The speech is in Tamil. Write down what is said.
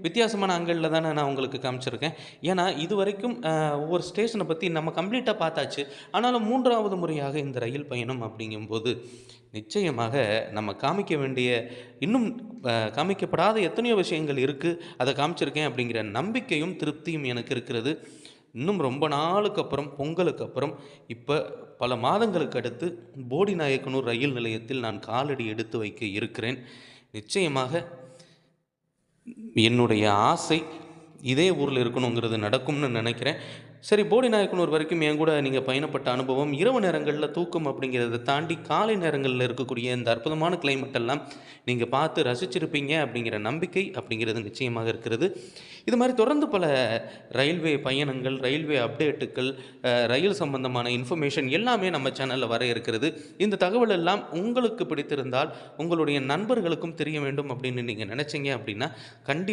வித்தியாசமான ஆங்கிளில் தானே நான் உங்களுக்கு காமிச்சிருக்கேன். ஏன்னா இதுவரைக்கும் ஒவ்வொரு ஸ்டேஷனை பற்றி நம்ம கம்ப்ளீட்டாக பார்த்தாச்சு. ஆனாலும் 3வது முறையாக இந்த ரயில் பயணம் அப்படிங்கும்போது நிச்சயமாக நம்ம காமிக்க வேண்டிய இன்னும் காமிக்கப்படாத எத்தனையோ விஷயங்கள் இருக்குது. அதை காமிச்சிருக்கேன் அப்படிங்கிற நம்பிக்கையும் திருப்தியும் எனக்கு இருக்கிறது. இன்னும் ரொம்ப நாளுக்கு அப்புறம், பொங்கலுக்கு அப்புறம், இப்போ பல மாதங்களுக்கு அடுத்து போடிநாயக்கனூர் ரயில் நிலையத்தில் நான் காலடி எடுத்து வைக்க இருக்கிறேன். நிச்சயமாக என்னுடைய ஆசை இதே ஊரில் இருக்கணுங்கிறது நடக்கும்னு நினைக்கிறேன். சரி, போடிநாயக்கனூர் வரைக்கும் என் கூட நீங்கள் பயணப்பட்ட அனுபவம், இரவு நேரங்களில் தூக்கம் அப்படிங்கிறத தாண்டி காலை நேரங்களில் இருக்கக்கூடிய இந்த அற்புதமான கிளைமேட் எல்லாம் நீங்கள் பார்த்து ரசிச்சிருப்பீங்க அப்படிங்கிற நம்பிக்கை அப்படிங்கிறது நிச்சயமாக இருக்கிறது. இது மாதிரி தொடர்ந்து பல ரயில்வே பயணங்கள், ரயில்வே அப்டேட்டுகள், ரயில் சம்பந்தமான இன்ஃபர்மேஷன் எல்லாமே நம்ம சேனலில் வர இருக்கிறது. இந்த தகவல் எல்லாம் உங்களுக்கு பிடித்திருந்தால் உங்களுடைய நண்பர்களுக்கும் தெரிய வேண்டும் அப்படின்னு நீங்கள் நினச்சிங்க அப்படின்னா கண்டிப்பாக